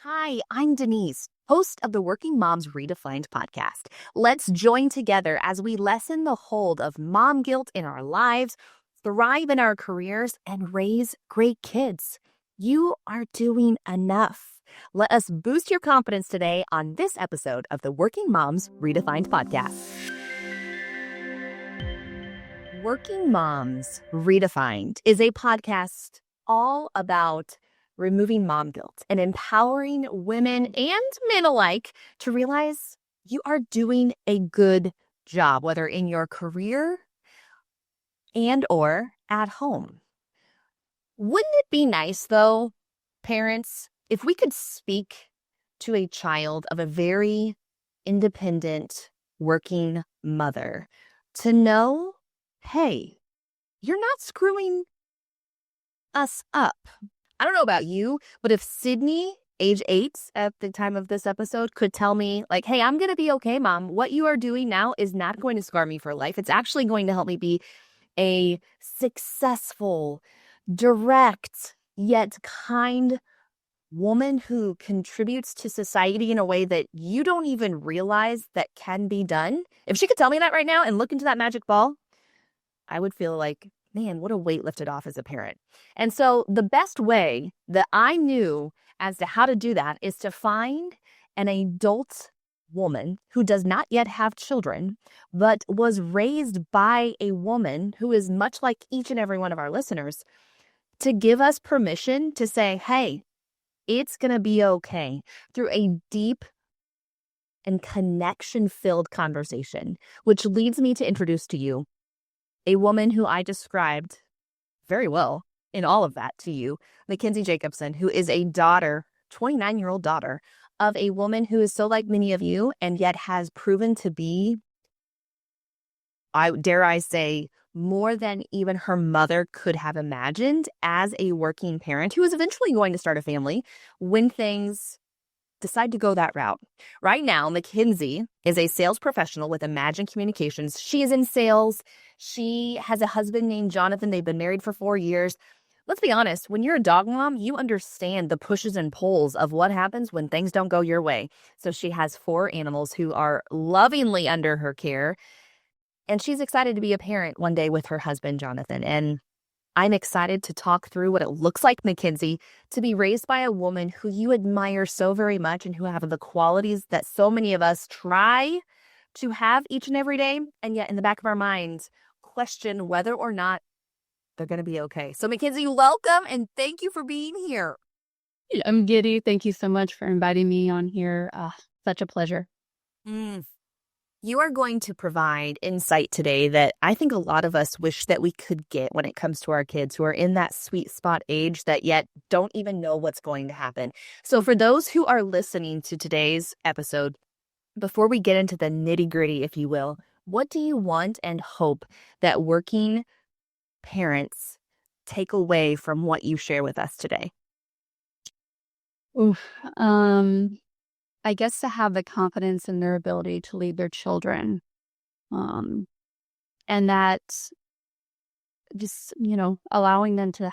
Hi, I'm Denise, host of the Working Moms Redefined podcast. Let's join together as we lessen the hold of mom guilt in our lives, thrive in our careers, and raise great kids. You are doing enough. Let us boost your confidence today on this episode of the Working Moms Redefined podcast. Working Moms Redefined is a podcast all about removing mom guilt and empowering women and men alike to realize you are doing a good job, whether in your career and or at home. Wouldn't it be nice, though, parents, if we could speak to a child of a very independent working mother to know, hey, you're not screwing us up. I don't know about you, but if Sydney, age 8 at the time of this episode, could tell me like, hey, I'm going to be okay, Mom. What you are doing now is not going to scar me for life. It's actually going to help me be a successful, direct, yet kind woman who contributes to society in a way that you don't even realize that can be done. If she could tell me that right now and look into that magic ball, I would feel like, man, what a weight lifted off as a parent. And so the best way that I knew as to how to do that is to find an adult woman who does not yet have children, but was raised by a woman who is much like each and every one of our listeners, to give us permission to say, hey, it's going to be okay, through a deep and connection-filled conversation, which leads me to introduce to you a woman who I described very well in all of that to you, Mackenzie Jacobson, who is a daughter, 29-year-old daughter of a woman who is so like many of you and yet has proven to be, dare I say, more than even her mother could have imagined as a working parent who is eventually going to start a family when things decide to go that route. Right now, Mackenzie is a sales professional with Imagine Communications. She is in sales. She has a husband named Jonathan. They've been married for 4 years. Let's be honest, when you're a dog mom, you understand the pushes and pulls of what happens when things don't go your way. So she has 4 animals who are lovingly under her care. And she's excited to be a parent one day with her husband, Jonathan. And I'm excited to talk through what it looks like, Mackenzie, to be raised by a woman who you admire so very much and who have the qualities that so many of us try to have each and every day, and yet in the back of our minds question whether or not they're going to be okay. So, Mackenzie, welcome and thank you for being here. I'm giddy. Thank you so much for inviting me on here. Such a pleasure. You are going to provide insight today that I think a lot of us wish that we could get when it comes to our kids who are in that sweet spot age that yet don't even know what's going to happen. So for those who are listening to today's episode, before we get into the nitty-gritty, if you will, what do you want and hope that working parents take away from what you share with us today? Oof. I guess to have the confidence in their ability to lead their children. And that just, allowing them to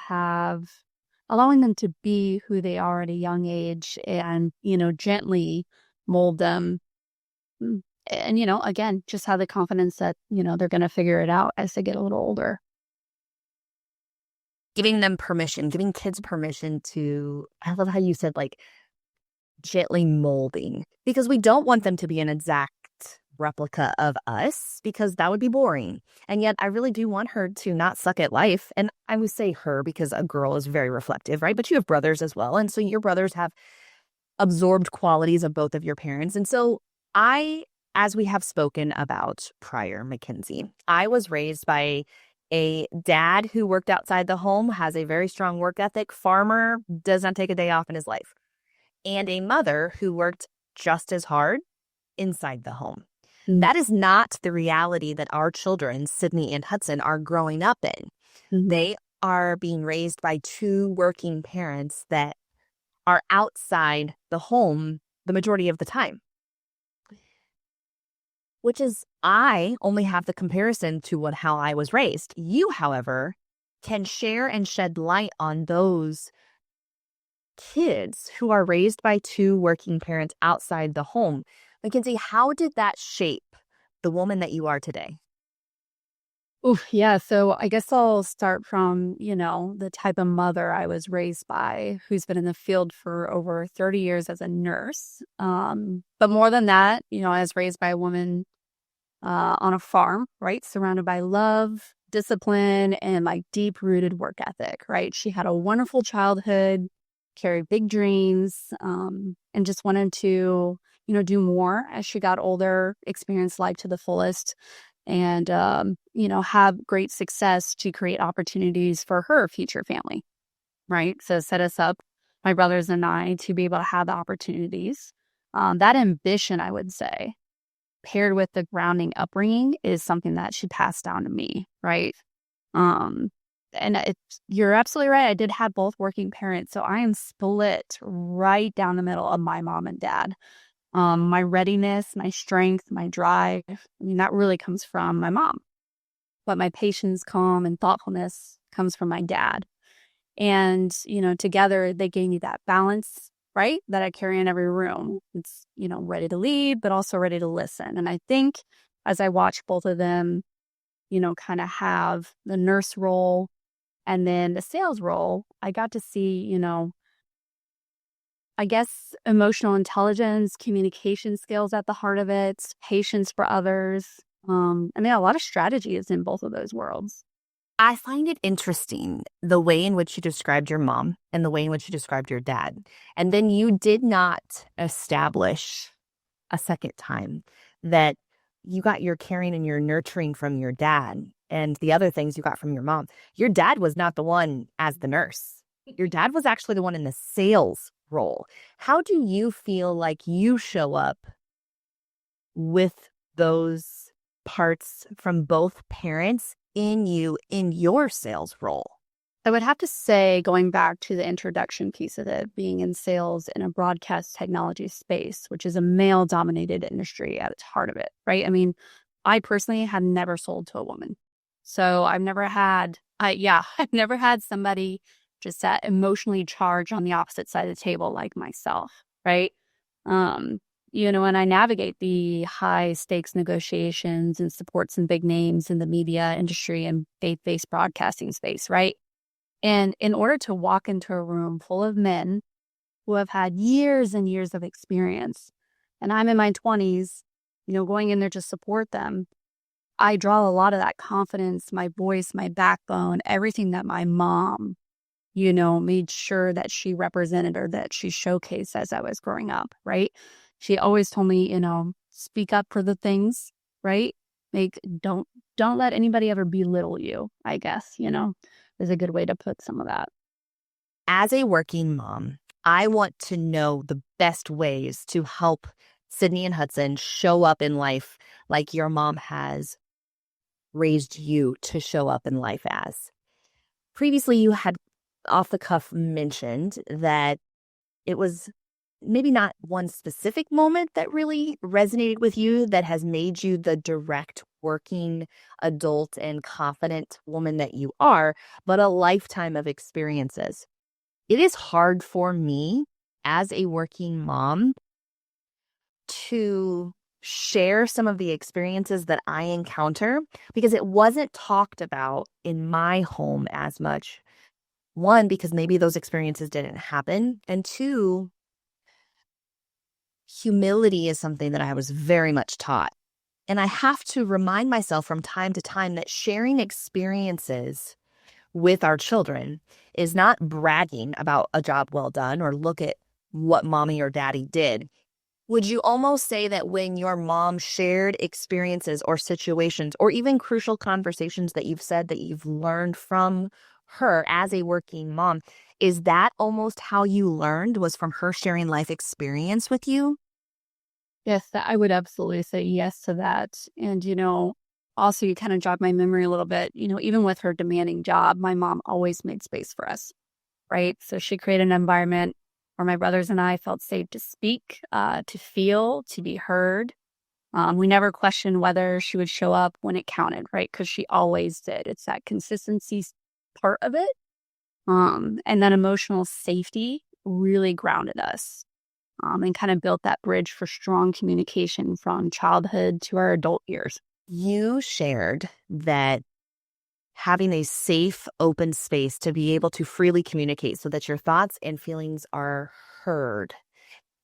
be who they are at a young age and, gently mold them. And, again, just have the confidence that, they're going to figure it out as they get a little older. Giving them permission, giving kids permission to, I love how you said, like, gently molding, because we don't want them to be an exact replica of us, because that would be boring. And yet I really do want her to not suck at life. And I would say her because a girl is very reflective, right? But you have brothers as well. And so your brothers have absorbed qualities of both of your parents. And so as we have spoken about prior, Mackenzie, I was raised by a dad who worked outside the home, has a very strong work ethic, farmer, does not take a day off in his life, and a mother who worked just as hard inside the home. That is not the reality that our children, Sydney and Hudson, are growing up in. They are being raised by 2 working parents that are outside the home the majority of the time. Which is, I only have the comparison to how I was raised. You, however, can share and shed light on those kids who are raised by two working parents outside the home. Mackenzie, how did that shape the woman that you are today? Oof, yeah. So I guess I'll start from, the type of mother I was raised by, who's been in the field for over 30 years as a nurse. But more than that, I was raised by a woman on a farm, right? Surrounded by love, discipline, and like deep rooted work ethic, right? She had a wonderful childhood, carried big dreams, and just wanted to, do more as she got older, experience life to the fullest, and, have great success to create opportunities for her future family, right? So set us up, my brothers and I, to be able to have the opportunities. That ambition, I would say, paired with the grounding upbringing is something that she passed down to me, right? Um, and you're absolutely right. I did have both working parents, so I am split right down the middle of my mom and dad. My readiness, my strength, my drive, I mean, that really comes from my mom. But my patience, calm, and thoughtfulness comes from my dad. And, together they gave me that balance, right? That I carry in every room. It's, ready to lead, but also ready to listen. And I think as I watch both of them, kind of have the nurse role and then the sales role, I got to see, I guess emotional intelligence, communication skills at the heart of it, patience for others. I mean, a lot of strategy is in both of those worlds. I find it interesting the way in which you described your mom and the way in which you described your dad. And then you did not establish a second time that you got your caring and your nurturing from your dad and the other things you got from your mom. Your dad was not the one as the nurse. Your dad was actually the one in the sales role. How do you feel like you show up with those parts from both parents in you in your sales role? I would have to say, going back to the introduction piece of it, being in sales in a broadcast technology space, which is a male dominated industry at its heart of it, right? I mean, I personally have never sold to a woman. So I've never had, I've never had somebody just that emotionally charged on the opposite side of the table like myself, right? Um, and I navigate the high stakes negotiations and support some big names in the media industry and faith-based broadcasting space, right? And in order to walk into a room full of men who have had years and years of experience, and I'm in my 20s, going in there to support them, I draw a lot of that confidence, my voice, my backbone, everything that my mom, made sure that she represented or that she showcased as I was growing up, right? She always told me, speak up for the things, right? Don't let anybody ever belittle you, I guess, is a good way to put some of that. As a working mom, I want to know the best ways to help Sydney and Hudson show up in life like your mom has raised you to show up in life as. Previously, you had off the cuff mentioned that it was maybe not one specific moment that really resonated with you that has made you the direct working adult and confident woman that you are, but a lifetime of experiences. It is hard for me as a working mom to share some of the experiences that I encounter because it wasn't talked about in my home as much. One, because maybe those experiences didn't happen. And two, humility is something that I was very much taught. And I have to remind myself from time to time that sharing experiences with our children is not bragging about a job well done or look at what mommy or daddy did. Would you almost say that when your mom shared experiences or situations or even crucial conversations that you've said that you've learned from her as a working mom, is that almost how you learned, was from her sharing life experience with you? Yes, I would absolutely say yes to that. And, also you kind of jog my memory a little bit, even with her demanding job, my mom always made space for us, right? So she created an environment where my brothers and I felt safe to speak, to feel, to be heard. We never questioned whether she would show up when it counted, right? Because she always did. It's that consistency part of it. And that emotional safety really grounded us, and kind of built that bridge for strong communication from childhood to our adult years. You shared that having a safe, open space to be able to freely communicate so that your thoughts and feelings are heard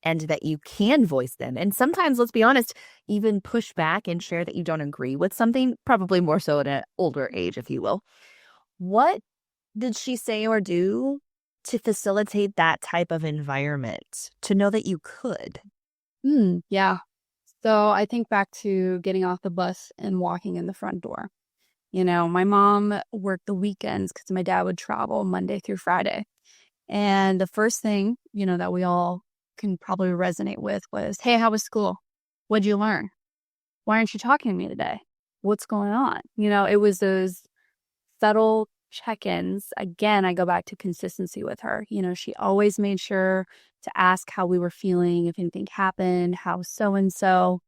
and that you can voice them. And sometimes, let's be honest, even push back and share that you don't agree with something, probably more so at an older age, if you will. What did she say or do to facilitate that type of environment to know that you could? Yeah. So I think back to getting off the bus and walking in the front door. My mom worked the weekends because my dad would travel Monday through Friday. And the first thing, that we all can probably resonate with was, hey, how was school? What'd you learn? Why aren't you talking to me today? What's going on? It was those subtle check-ins. Again, I go back to consistency with her. She always made sure to ask how we were feeling, if anything happened, how so-and-so.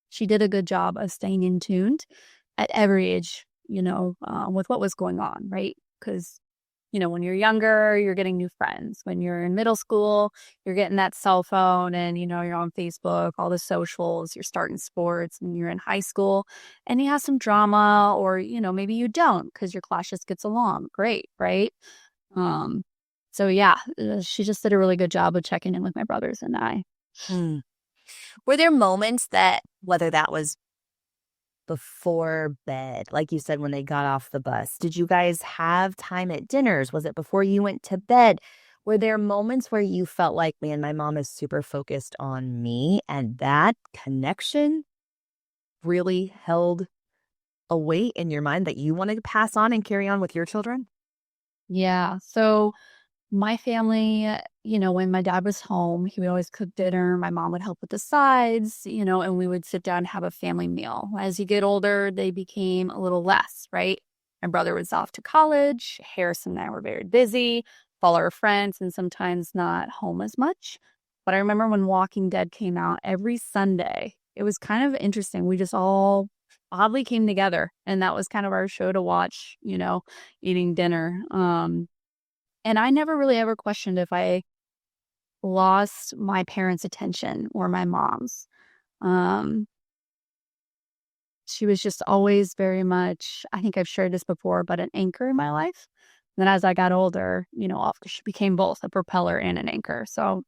She did a good job of staying in tuned at every age, with what was going on, right? Because when you're younger, you're getting new friends. When you're in middle school, you're getting that cell phone and, you're on Facebook, all the socials, you're starting sports. And you're in high school and you have some drama or, maybe you don't because your class just gets along. Great, right? Um, so yeah, she just did a really good job of checking in with my brothers and I. Hmm. Were there moments that, whether that was before bed, like you said, when they got off the bus, did you guys have time at dinners? Was it before you went to bed? Were there moments where you felt like, man, my mom is super focused on me, and that connection really held a weight in your mind that you wanted to pass on and carry on with your children? Yeah. So my family, when my dad was home, he would always cook dinner. My mom would help with the sides, and we would sit down and have a family meal. As you get older, they became a little less, right? My brother was off to college. Harrison and I were very busy, follow our friends, and sometimes not home as much. But I remember when Walking Dead came out every Sunday, it was kind of interesting. We just all oddly came together, and that was kind of our show to watch, eating dinner. And I never really ever questioned if I lost my parents' attention or my mom's. Um, she was just always very much, I think I've shared this before, but an anchor in my life. Then as I got older, she became both a propeller and an anchor. So,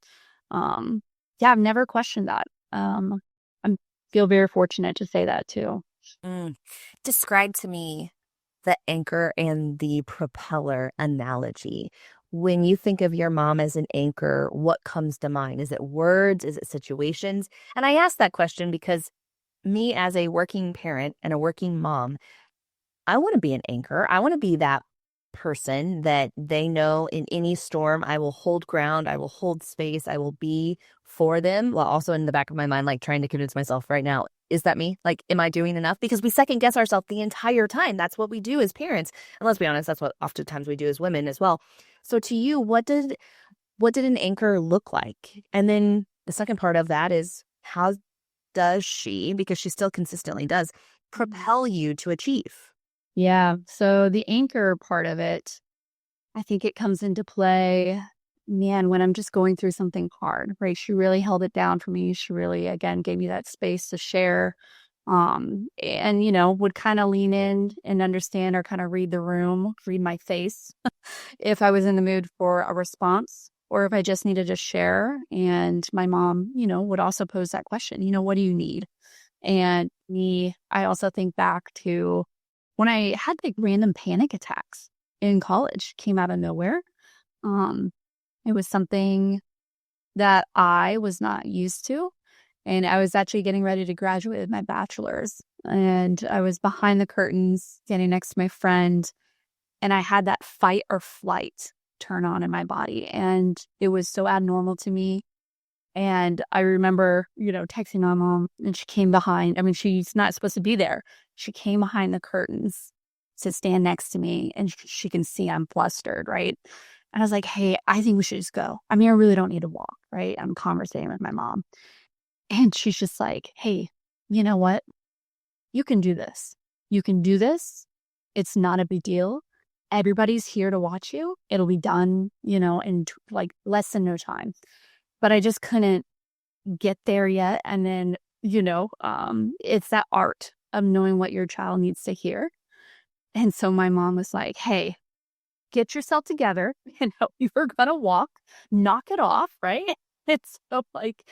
um, yeah, I've never questioned that. I feel very fortunate to say that too. Mm. Describe to me the anchor and the propeller analogy. When you think of your mom as an anchor, what comes to mind? Is it words? Is it situations? And I ask that question because me, as a working parent and a working mom, I want to be an anchor. I want to be that person that they know in any storm, I will hold ground, I will hold space, I will be for them, while also in the back of my mind, like trying to convince myself right now, is that me? Like, am I doing enough? Because we second guess ourselves the entire time. That's what we do as parents. And let's be honest, that's what oftentimes we do as women as well. So to you, what did an anchor look like? And then the second part of that is, how does she, because she still consistently does, propel you to achieve? Yeah. So the anchor part of it, I think it comes into play, man, when I'm just going through something hard, right? She really held it down for me. She really, again, gave me that space to share. And, would kind of lean in and understand or kind of read the room, read my face if I was in the mood for a response or if I just needed to share. And my mom, would also pose that question, what do you need? And I also think back to when I had like random panic attacks in college, came out of nowhere. Um, it was something that I was not used to. And I was actually getting ready to graduate with my bachelor's. And I was behind the curtains, standing next to my friend. And I had that fight or flight turn on in my body. And it was so abnormal to me. And I remember, texting my mom and she came behind. I mean, she's not supposed to be there. She came behind the curtains to stand next to me and she can see I'm flustered, right? And I was like, hey, I think we should just go. I mean, I really don't need to walk, right? I'm conversating with my mom. And she's just like, hey, you know what? You can do this. You can do this. It's not a big deal. everybody's here to watch you. It'll be done, in like less than no time. But I just couldn't get there yet. And then, it's that art of knowing what your child needs to hear. And so my mom was like, hey, get yourself together. You're going to walk, knock it off, right? It's so like,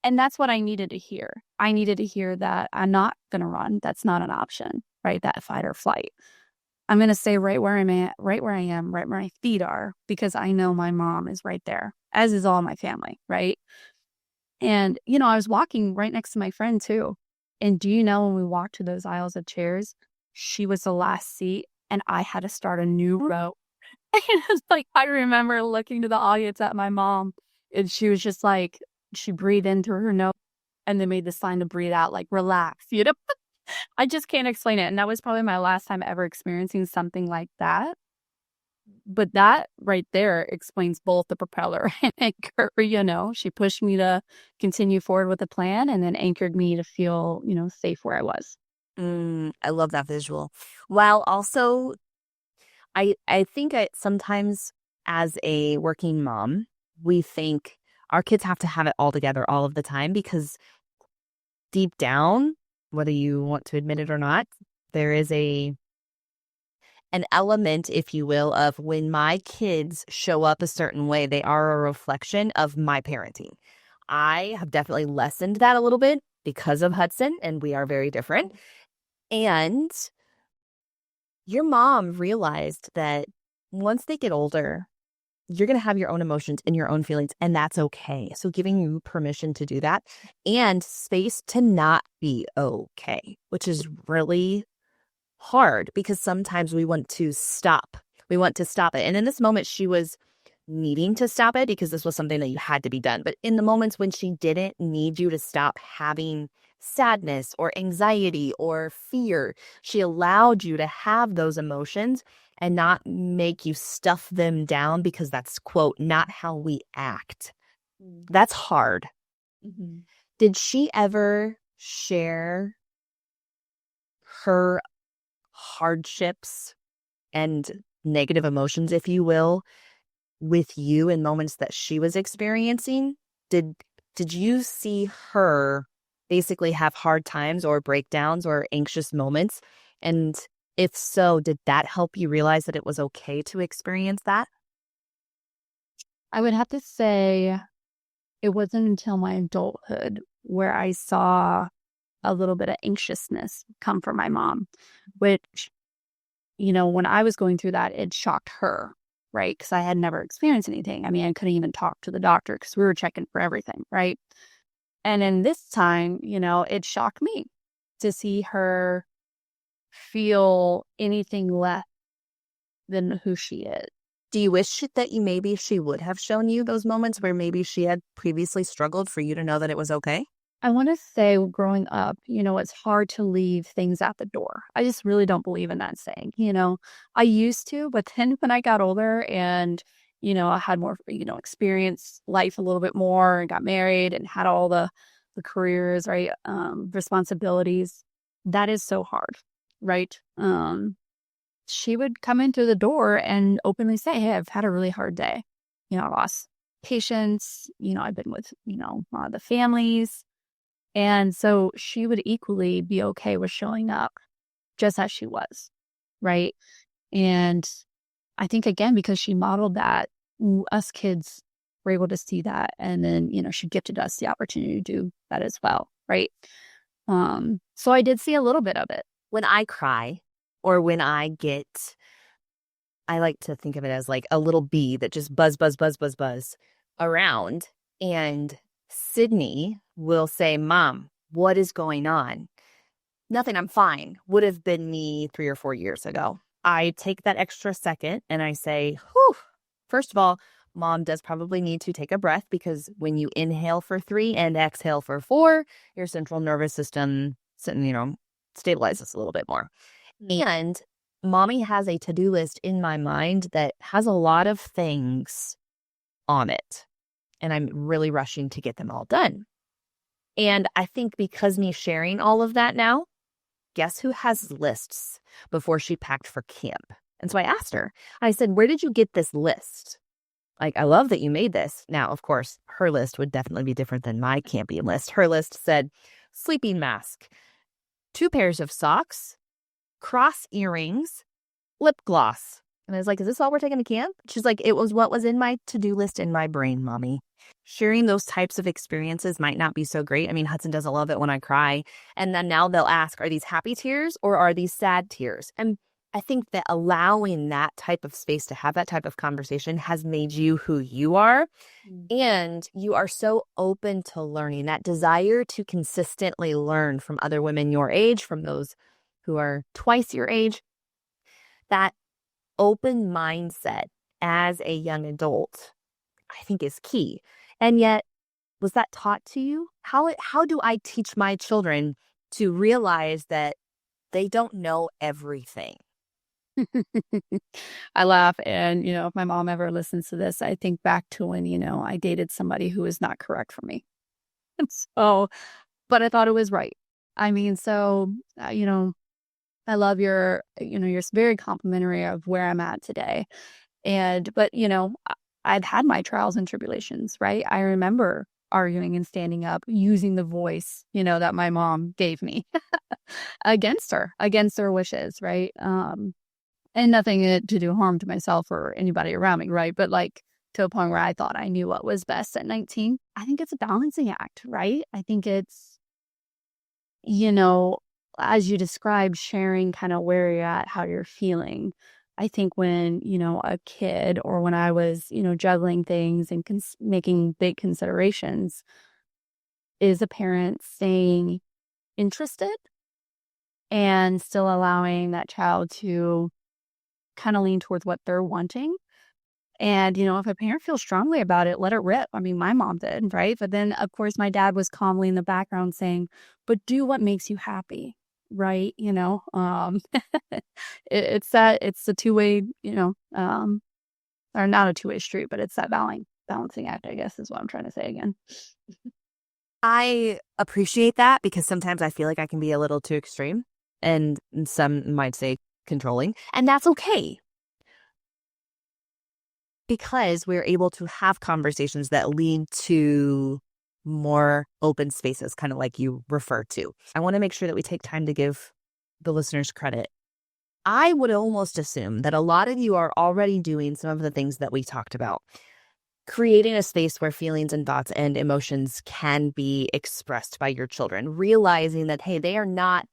and that's what I needed to hear. I needed to hear that I'm not going to run. That's not an option, right? That fight or flight. I'm going to stay right where I'm at, right where I am, right where my feet are, because I know my mom is right there, as is all my family, right? And, I was walking right next to my friend too. And do you know, when we walked to those aisles of chairs, she was the last seat and I had to start a new row. And it's like, I remember looking to the audience at my mom, and she was just like, she breathed in through her nose and then made the sign to breathe out, like, relax, I just can't explain it. And that was probably my last time ever experiencing something like that. But that right there explains both the propeller and anchor, She pushed me to continue forward with the plan and then anchored me to feel, safe where I was. I love that visual. While also, I think sometimes as a working mom, we think our kids have to have it all together all of the time, because deep down, whether you want to admit it or not, there is an element, if you will, of when my kids show up a certain way, they are a reflection of my parenting. I have definitely lessened that a little bit because of Hudson, and we are very different. And your mom realized that once they get older, you're going to have your own emotions and your own feelings, and that's okay. So giving you permission to do that and space to not be okay, which is really hard, because sometimes we want to stop. We want to stop it. And in this moment, she was needing to stop it because this was something that you had to be done. But in the moments when she didn't need you to stop having sadness or anxiety or fear, she allowed you to have those emotions and not make you stuff them down, because that's, quote, not how we act. That's hard. Mm-hmm. Did she ever share her hardships and negative emotions, if you will, with you in moments that she was experiencing? Did you see her basically have hard times or breakdowns or anxious moments? And if so, did that help you realize that it was okay to experience that? I would have to say it wasn't until my adulthood where I saw a little bit of anxiousness come from my mom, which, when I was going through that, it shocked her, right? Because I had never experienced anything. I mean, I couldn't even talk to the doctor because we were checking for everything, right? And in this time, it shocked me to see her feel anything less than who she is. Do you wish that maybe she would have shown you those moments where maybe she had previously struggled, for you to know that it was okay? I want to say, growing up, it's hard to leave things at the door. I just really don't believe in that saying. I used to, but then when I got older and, I had more, experienced life a little bit more and got married and had all the careers, right? Responsibilities. That is so hard, right? She would come in through the door and openly say, hey, I've had a really hard day. I lost patients, I've been with, the families. And so she would equally be okay with showing up just as she was, right? And I think, again, because she modeled that, us kids were able to see that. And then, she gifted us the opportunity to do that as well, right? So I did see a little bit of it. When I cry, or when I like to think of it as like a little bee that just buzz, buzz, buzz, buzz, buzz around. And Sydney will say, Mom, what is going on? Nothing, I'm fine. Would have been me 3 or 4 years ago. I take that extra second and I say, whew, first of all, Mom does probably need to take a breath, because when you inhale for 3 and exhale for 4, your central nervous system, stabilizes a little bit more. And Mommy has a to-do list in my mind that has a lot of things on it, and I'm really rushing to get them all done. And I think because me sharing all of that now, guess who has lists before she packed for camp? And so I asked her, I said, where did you get this list? Like, I love that you made this. Now, of course, her list would definitely be different than my camping list. Her list said sleeping mask, 2 pairs of socks, cross earrings, lip gloss. And I was like, is this all we're taking to camp? She's like, it was what was in my to-do list in my brain, mommy. Sharing those types of experiences might not be so great. I mean, Hudson doesn't love it when I cry. And then now they'll ask, are these happy tears or are these sad tears? And I think that allowing that type of space to have that type of conversation has made you who you are. And you are so open to learning, that desire to consistently learn from other women your age, from those who are twice your age, that open mindset as a young adult, I think is key. And yet, was that taught to you? How do I teach my children to realize that they don't know everything? I laugh. And, if my mom ever listens to this, I think back to when, I dated somebody who was not correct for me. And so, but I thought it was right. I mean, so, I love you're very complimentary of where I'm at today. But, I've had my trials and tribulations, right? I remember arguing and standing up, using the voice, that my mom gave me against her wishes, right? And nothing to do harm to myself or anybody around me, right? But like to a point where I thought I knew what was best at 19. I think it's a balancing act, right? I think it's, you know, as you described, sharing kind of where you're at, how you're feeling. I think when, a kid or when I was, juggling things and making big considerations, is a parent staying interested and still allowing that child to kind of lean towards what they're wanting. And, if a parent feels strongly about it, let it rip. I mean, my mom did, right? But then, of course, my dad was calmly in the background saying, but do what makes you happy, right? It's a two-way, or not a two-way street, but it's that balancing act, I guess, is what I'm trying to say again. I appreciate that because sometimes I feel like I can be a little too extreme, and some might say controlling, and that's okay. Because we're able to have conversations that lead to more open spaces, kind of like you refer to. I want to make sure that we take time to give the listeners credit. I would almost assume that a lot of you are already doing some of the things that we talked about. Creating a space where feelings and thoughts and emotions can be expressed by your children, realizing that, hey, they are not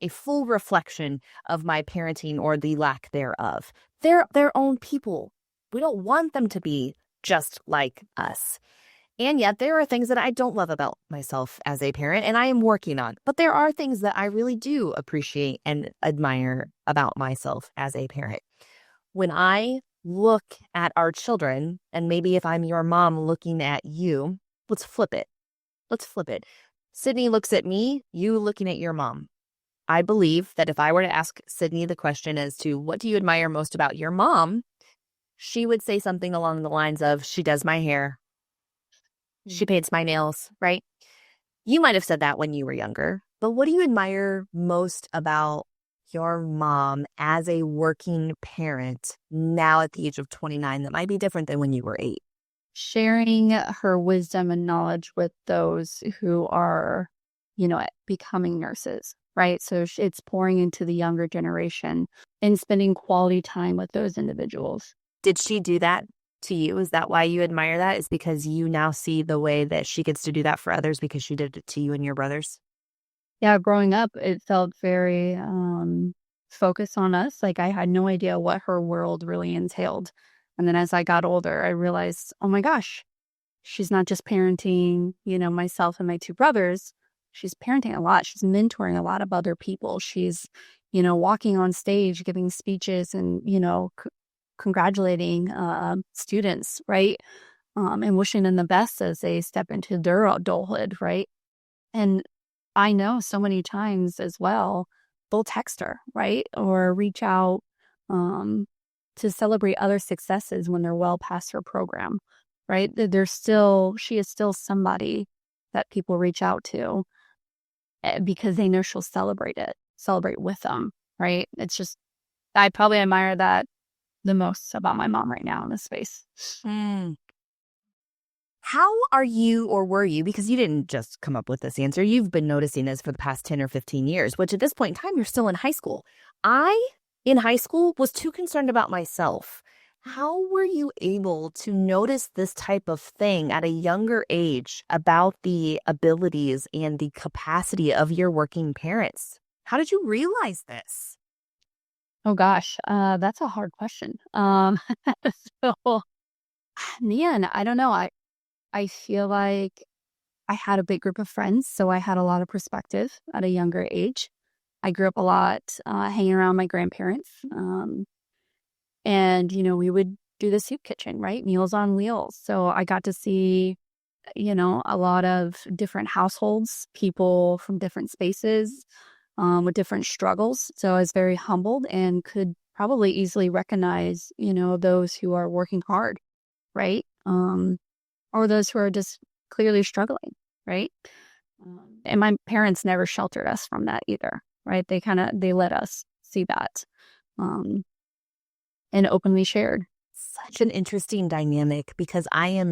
a full reflection of my parenting or the lack thereof. They're their own people. We don't want them to be just like us. And yet there are things that I don't love about myself as a parent, and I am working on. But there are things that I really do appreciate and admire about myself as a parent. When I look at our children, and maybe if I'm your mom looking at you, let's flip it. Sydney looks at me, you looking at your mom. I believe that if I were to ask Sydney the question as to what do you admire most about your mom, she would say something along the lines of, she does my hair, she paints my nails, right? You might have said that when you were younger, but what do you admire most about your mom as a working parent now at the age of 29 that might be different than when you were 8? Sharing her wisdom and knowledge with those who are, becoming nurses, right? So it's pouring into the younger generation and spending quality time with those individuals. Did she do that to you? Is that why you admire that? Is because you now see the way that she gets to do that for others because she did it to you and your brothers? Yeah, growing up, it felt very focused on us. Like I had no idea what her world really entailed. And then as I got older, I realized, oh my gosh, she's not just parenting, myself and my 2 brothers. She's parenting a lot. She's mentoring a lot of other people. She's, walking on stage, giving speeches and, congratulating students, right? And wishing them the best as they step into their adulthood, right? And I know so many times as well, they'll text her, right? Or reach out to celebrate other successes when they're well past her program, right? She is still somebody that people reach out to because they know she'll celebrate with them, right? It's just I probably admire that the most about my mom right now in this space. Mm. How are you or were you, because you didn't just come up with this answer, you've been noticing this for the past 10 or 15 years, which at this point in time, you're still in high school. I, in high school, was too concerned about myself. How were you able to notice this type of thing at a younger age about the abilities and the capacity of your working parents? How did you realize this? Oh gosh, that's a hard question. So man, I don't know. I feel like I had a big group of friends, so I had a lot of perspective at a younger age. I grew up a lot hanging around my grandparents. And, we would do the soup kitchen, right? Meals on Wheels. So I got to see, a lot of different households, people from different spaces with different struggles. So I was very humbled and could probably easily recognize, those who are working hard, right? Or those who are just clearly struggling, right? And my parents never sheltered us from that either, right? They let us see that and openly shared. Such an interesting dynamic because I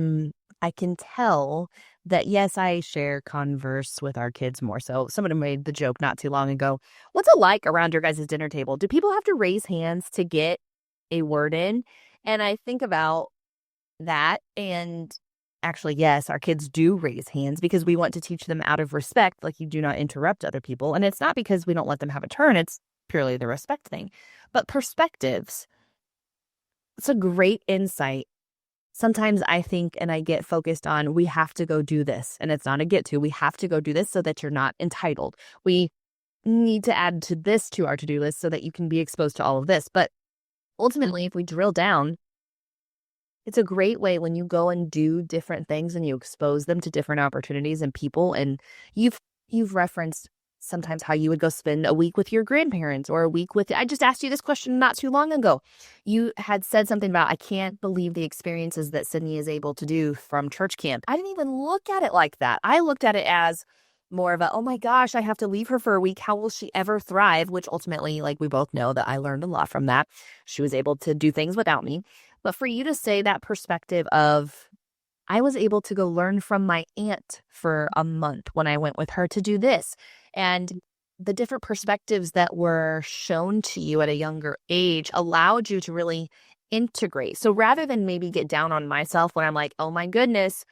can tell that, yes, I share converse with our kids more so. Somebody made the joke not too long ago. What's it like around your guys' dinner table? Do people have to raise hands to get a word in? And I think about that. And actually, yes, our kids do raise hands because we want to teach them out of respect. Like, you do not interrupt other people. And it's not because we don't let them have a turn, it's purely the respect thing. But perspectives, it's a great insight. Sometimes I think and I get focused on we have to go do this. And it's not a get to. We have to go do this so that you're not entitled. We need to add to this to our to-do list so that you can be exposed to all of this. But ultimately, if we drill down, it's a great way when you go and do different things and you expose them to different opportunities and people. And you've referenced sometimes how you would go spend a week with your grandparents or a week with, I just asked you this question not too long ago. You had said something about, I can't believe the experiences that Sydney is able to do from church camp. I didn't even look at it like that. I looked at it as more of a, oh my gosh, I have to leave her for a week. How will she ever thrive? Which ultimately, like we both know that I learned a lot from that. She was able to do things without me. But for you to say that perspective of, I was able to go learn from my aunt for a month when I went with her to do this. And the different perspectives that were shown to you at a younger age allowed you to really integrate. So rather than maybe get down on myself when I'm like, oh my goodness,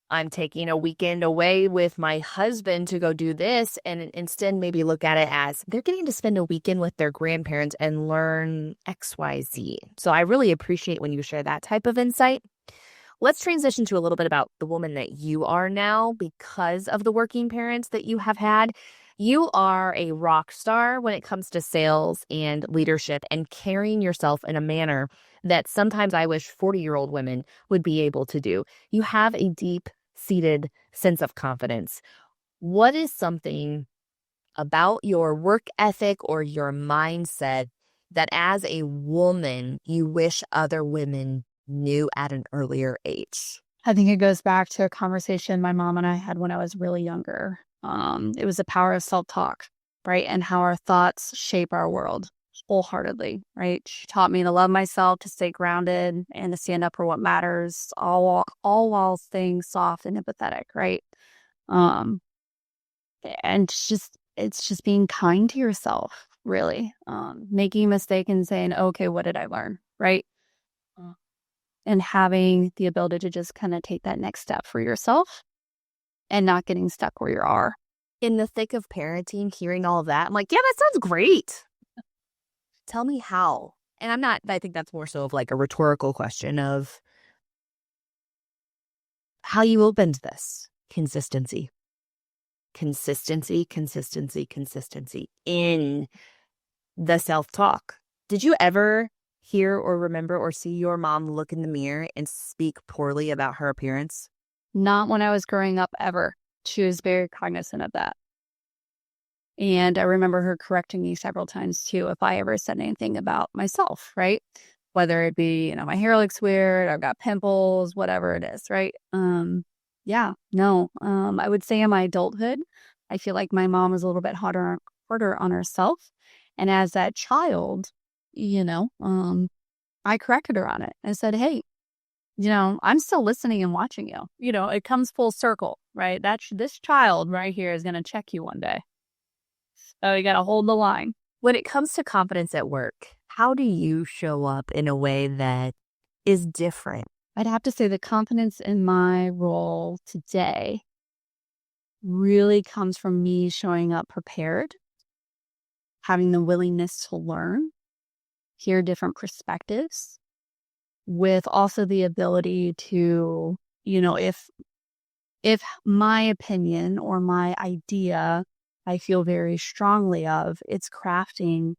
I'm taking a weekend away with my husband to go do this, and instead maybe look at it as they're getting to spend a weekend with their grandparents and learn XYZ. So I really appreciate when you share that type of insight. Let's transition to a little bit about the woman that you are now because of the working parents that you have had. You are a rock star when it comes to sales and leadership and carrying yourself in a manner that sometimes I wish 40-year-old women would be able to do. You have a deep-seated sense of confidence. What is something about your work ethic or your mindset that as a woman you wish other women knew at an earlier age? I think it goes back to a conversation my mom and I had when I was really younger. It was the power of self-talk, right? And how our thoughts shape our world wholeheartedly, right? She taught me to love myself, to stay grounded, and to stand up for what matters, all while staying soft and empathetic, right? Um, and it's just being kind to yourself, really. Making a mistake and saying, okay, what did I learn, right? And having the ability to just kind of take that next step for yourself and not getting stuck where you are. In the thick of parenting, hearing all of that, I'm like, yeah, that sounds great. Tell me how. And I think that's more so of like a rhetorical question of how you opened this. Consistency, consistency, consistency, consistency in the self-talk. Did you ever hear or remember or see your mom look in the mirror and speak poorly about her appearance? Not when I was growing up ever. She was very cognizant of that. And I remember her correcting me several times too if I ever said anything about myself, right? Whether it be, my hair looks weird, I've got pimples, whatever it is, right? Yeah, no. I would say in my adulthood, I feel like my mom was a little bit harder on herself. And as that child, I corrected her on it. I said, hey, I'm still listening and watching you. It comes full circle, right? This child right here is going to check you one day. So you got to hold the line. When it comes to confidence at work, how do you show up in a way that is different? I'd have to say the confidence in my role today really comes from me showing up prepared, having the willingness to learn, hear different perspectives, with also the ability to, if my opinion or my idea I feel very strongly of, it's crafting,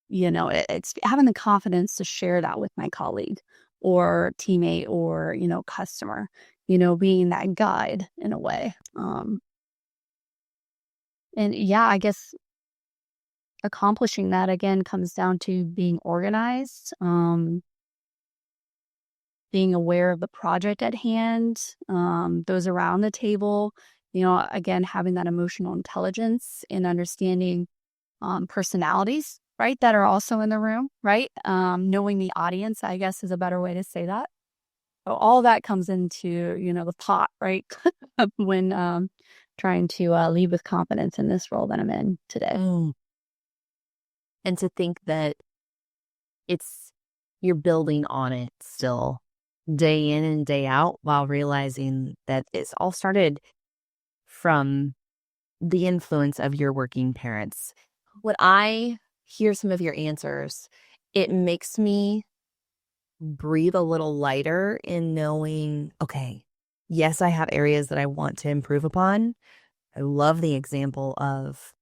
it's having the confidence to share that with my colleague or teammate or, customer, being that guide in a way. And yeah, I guess accomplishing that again comes down to being organized, being aware of the project at hand, those around the table, again, having that emotional intelligence and understanding personalities, right, that are also in the room, right? Knowing the audience, I guess, is a better way to say that. So all that comes into, the pot, right? when trying to lead with confidence in this role that I'm in today. And to think that you're building on it still day in and day out while realizing that it's all started from the influence of your working parents. When I hear some of your answers, it makes me breathe a little lighter in knowing, okay, yes, I have areas that I want to improve upon. I love the example of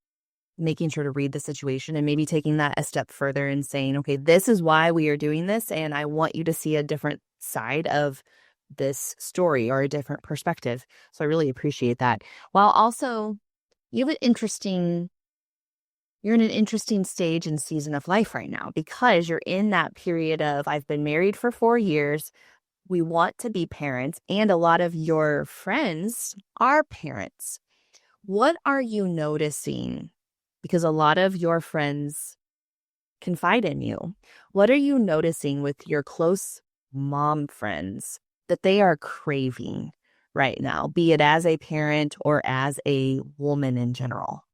making sure to read the situation and maybe taking that a step further and saying, okay, this is why we are doing this. And I want you to see a different side of this story or a different perspective. So I really appreciate that. While also you have you're in an interesting stage and season of life right now because you're in that period of, I've been married for 4 years. We want to be parents, and a lot of your friends are parents. What are you noticing? Because a lot of your friends confide in you. What are you noticing with your close mom friends that they are craving right now, be it as a parent or as a woman in general?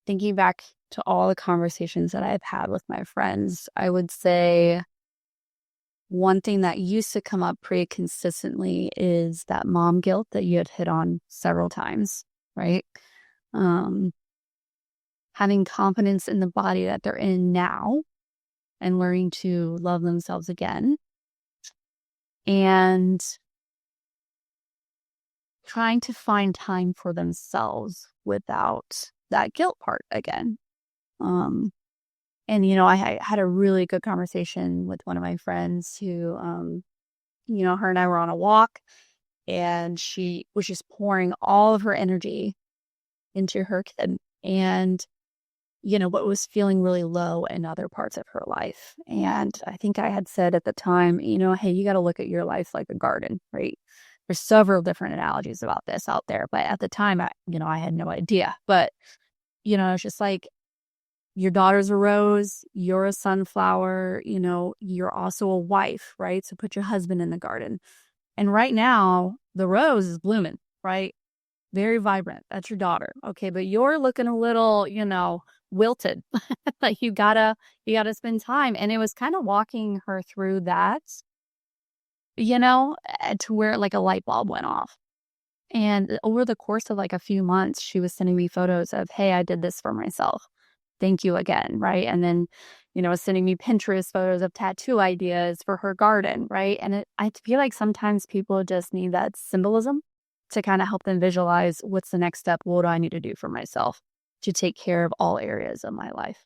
Thinking back to all the conversations that I've had with my friends, I would say one thing that used to come up pretty consistently is that mom guilt that you had hit on several times, right? Having confidence in the body that they're in now and learning to love themselves again. And trying to find time for themselves without that guilt part again. And, I had a really good conversation with one of my friends who, her and I were on a walk and she was just pouring all of her energy into her kid and, but was feeling really low in other parts of her life. And I think I had said at the time, hey, you got to look at your life like a garden, right? There's several different analogies about this out there. But at the time, I had no idea. But, it's just like, your daughter's a rose, you're a sunflower, you're also a wife, right? So put your husband in the garden. And right now, the rose is blooming, right? Very vibrant. That's your daughter. Okay. But you're looking a little, wilted. Like you gotta spend time. And it was kind of walking her through that, to where like a light bulb went off. And over the course of like a few months, she was sending me photos of, hey, I did this for myself. Thank you again, right? And then, sending me Pinterest photos of tattoo ideas for her garden, right? And I feel like sometimes people just need that symbolism to kind of help them visualize what's the next step. What do I need to do for myself to take care of all areas of my life?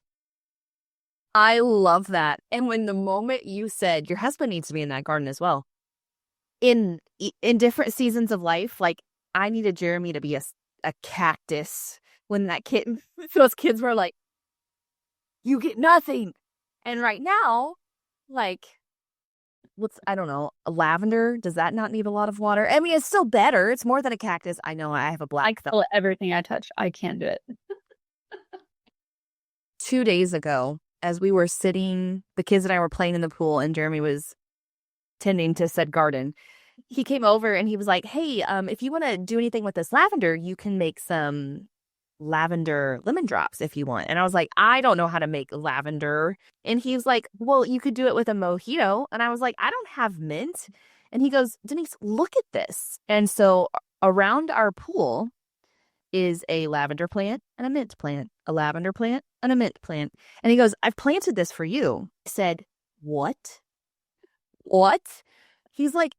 I love that. And when the moment you said your husband needs to be in that garden as well, in different seasons of life, like I needed Jeremy to be a cactus when those kids were like, you get nothing. And right now, like, I don't know, a lavender, does that not need a lot of water? I mean, it's still better. It's more than a cactus. I know I have a black thumb. Everything I touch, I can't do it. 2 days ago, as we were sitting, the kids and I were playing in the pool, and Jeremy was tending to said garden. He came over and he was like, "Hey, if you want to do anything with this lavender, you can make some lavender lemon drops if you want." And I was like, "I don't know how to make lavender." And he was like, "Well, you could do it with a mojito." And I was like, "I don't have mint." And he goes, "Denise, look at this." And so around our pool is a lavender plant and a mint plant, a lavender plant and a mint plant. And he goes, "I've planted this for you." I said, "What? What?" He's like,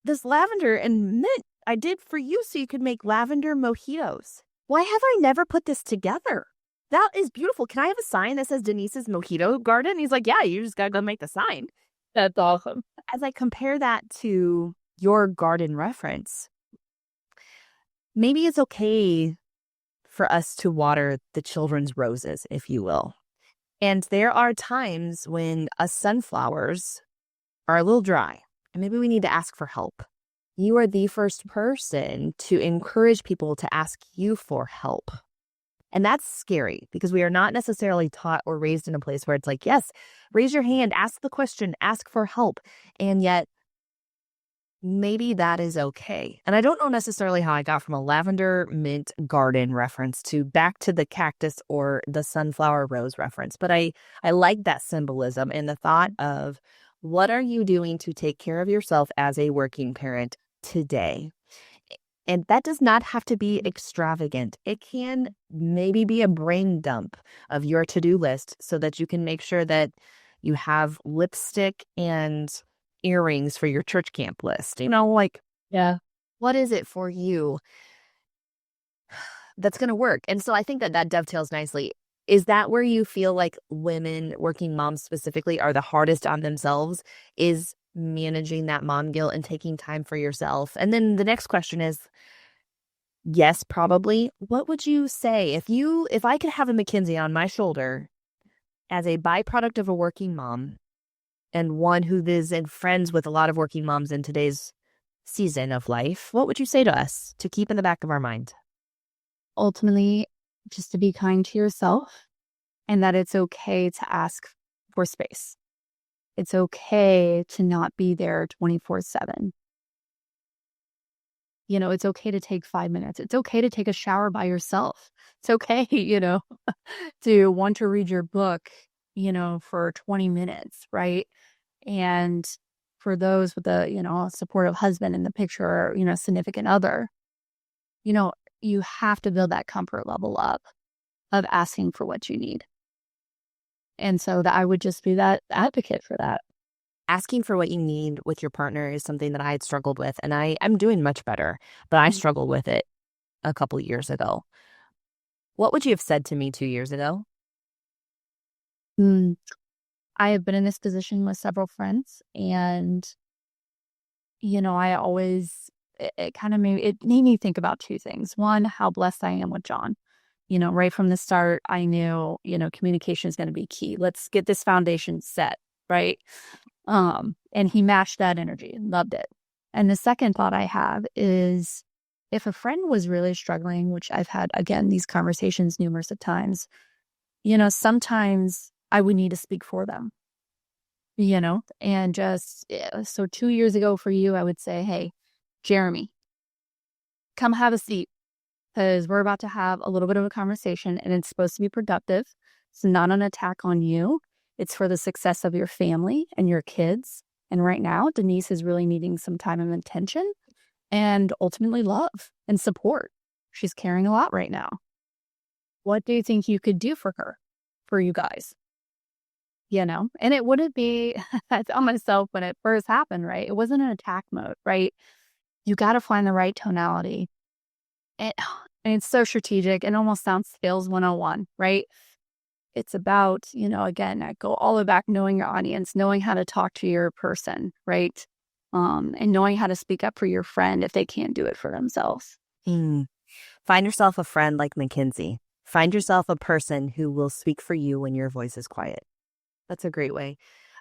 "This lavender and mint I did for you so you could make lavender mojitos. Why have I never put this together? That is beautiful. Can I have a sign that says Denise's Mojito Garden?" He's like, "Yeah, you just gotta go make the sign." That's awesome. As I compare that to your garden reference, maybe it's okay for us to water the children's roses, if you will. And there are times when us sunflowers are a little dry, and maybe we need to ask for help. You are the first person to encourage people to ask you for help. And that's scary because we are not necessarily taught or raised in a place where it's like, yes, raise your hand, ask the question, ask for help. And yet, maybe that is okay. And I don't know necessarily how I got from a lavender mint garden reference to back to the cactus or the sunflower rose reference. But I like that symbolism and the thought of, what are you doing to take care of yourself as a working parent today? And that does not have to be extravagant. It can maybe be a brain dump of your to-do list so that you can make sure that you have lipstick and earrings for your church camp list. Like, Yeah. what is it for you that's going to work? And so I think that dovetails nicely. Is that where you feel like women, working moms specifically, are the hardest on themselves, is managing that mom guilt and taking time for yourself? And then the next question is, yes, probably. What would you say if I could have a Mackenzie on my shoulder as a byproduct of a working mom and one who is in friends with a lot of working moms in today's season of life, what would you say to us to keep in the back of our mind? Ultimately, just to be kind to yourself, and that it's okay to ask for space. It's okay to not be there 24/7. It's okay to take 5 minutes. It's okay to take a shower by yourself. It's okay, to want to read your book, for 20 minutes, right? And for those with a supportive husband in the picture, or, significant other, you know, you have to build that comfort level up of asking for what you need. And so that I would just be that advocate for that. Asking for what you need with your partner is something that I had struggled with, and I'm doing much better, but I struggled with it a couple years ago. What would you have said to me 2 years ago? Mm, I have been in this position with several friends, and I always it kind of made me think about two things. One, how blessed I am with John. Right from the start, I knew communication is going to be key. Let's get this foundation set, right? And he matched that energy and loved it. And the second thought I have is, if a friend was really struggling, which I've had, again, these conversations numerous of times, sometimes I would need to speak for them, and just, so 2 years ago for you, I would say, "Hey, Jeremy, come have a seat, because we're about to have a little bit of a conversation, and it's supposed to be productive. It's not an attack on you. It's for the success of your family and your kids. And right now, Denise is really needing some time and attention and ultimately love and support. She's carrying a lot right now. What do you think you could do for her, for you guys?" And it wouldn't be, I tell myself when it first happened, right? It wasn't an attack mode, right? You got to find the right tonality. And, and it's so strategic. It almost sounds sales 101, right? It's about, again, I go all the way back, knowing your audience, knowing how to talk to your person, right? And knowing how to speak up for your friend if they can't do it for themselves. Mm. Find yourself a friend like Mackenzie. Find yourself a person who will speak for you when your voice is quiet. That's a great way.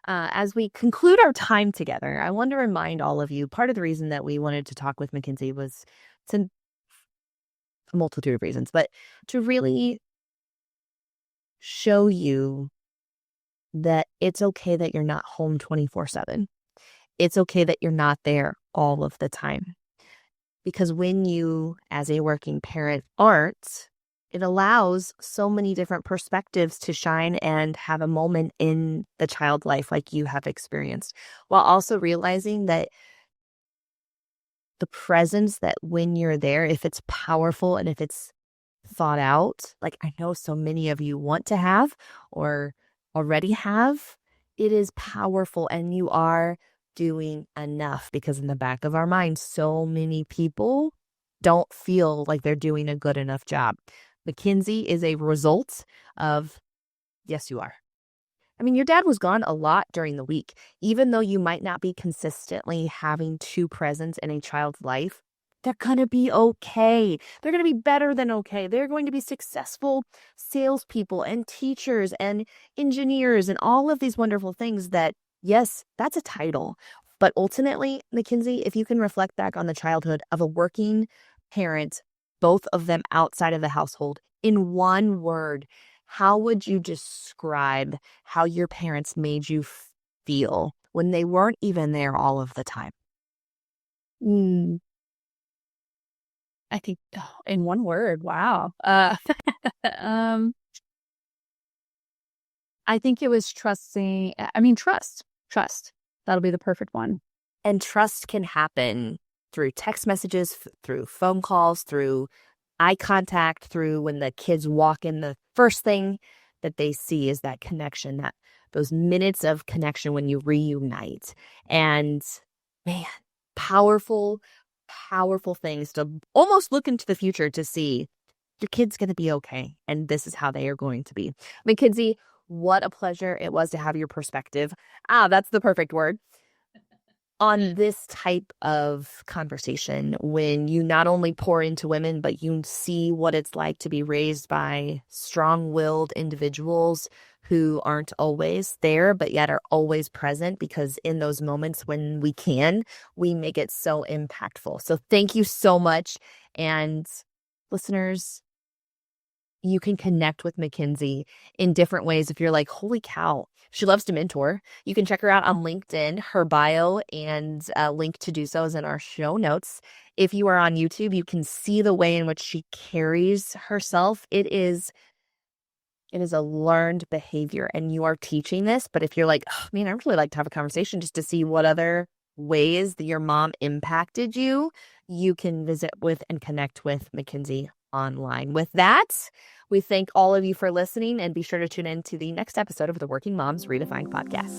As we conclude our time together, I want to remind all of you, part of the reason that we wanted to talk with Mackenzie was, it's a multitude of reasons, but to really show you that it's okay that you're not home 24/7. It's okay that you're not there all of the time. Because when you, as a working parent, aren't, it allows so many different perspectives to shine and have a moment in the child life like you have experienced, while also realizing that the presence that when you're there, if it's powerful and if it's thought out, like I know so many of you want to have or already have, it is powerful and you are doing enough because in the back of our minds, so many people don't feel like they're doing a good enough job. Mackenzie is a result of, yes, you are. I mean, your dad was gone a lot during the week. Even though you might not be consistently having two presents in a child's life, they're going to be okay. They're going to be better than okay. They're going to be successful salespeople and teachers and engineers and all of these wonderful things that, yes, that's a title. But ultimately, Mackenzie, if you can reflect back on the childhood of a working parent, both of them outside of the household, in one word, how would you describe how your parents made you feel when they weren't even there all of the time? Mm, I think in one word, wow. Um, I think it was trusting. I mean, trust. That'll be the perfect one. And trust can happen through text messages, through phone calls, through eye contact, through when the kids walk in, the first thing that they see is that connection, that those minutes of connection when you reunite. And man, powerful, powerful things to almost look into the future to see your kid's going to be okay. And this is how they are going to be. Mackenzie, what a pleasure it was to have your perspective. That's the perfect word on this type of conversation when you not only pour into women, but you see what it's like to be raised by strong-willed individuals who aren't always there, but yet are always present because in those moments when we can, we make it so impactful. So thank you so much. And listeners, you can connect with Mackenzie in different ways. If you're like, holy cow, she loves to mentor, you can check her out on LinkedIn. Her bio and link to do so is in our show notes. If you are on YouTube, you can see the way in which she carries herself. It is a learned behavior and you are teaching this. But if you're like, oh, man, I'd really like to have a conversation just to see what other ways that your mom impacted you, you can visit with and connect with Mackenzie online. With that, we thank all of you for listening and be sure to tune in to the next episode of the Working Moms Redefined podcast.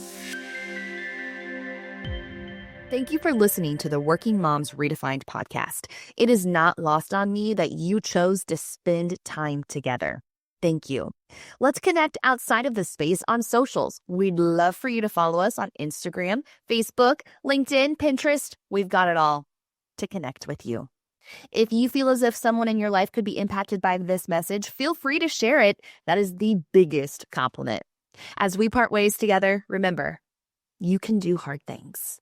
Thank you for listening to the Working Moms Redefined podcast. It is not lost on me that you chose to spend time together. Thank you. Let's connect outside of this space on socials. We'd love for you to follow us on Instagram, Facebook, LinkedIn, Pinterest. We've got it all to connect with you. If you feel as if someone in your life could be impacted by this message, feel free to share it. That is the biggest compliment. As we part ways together, remember, you can do hard things.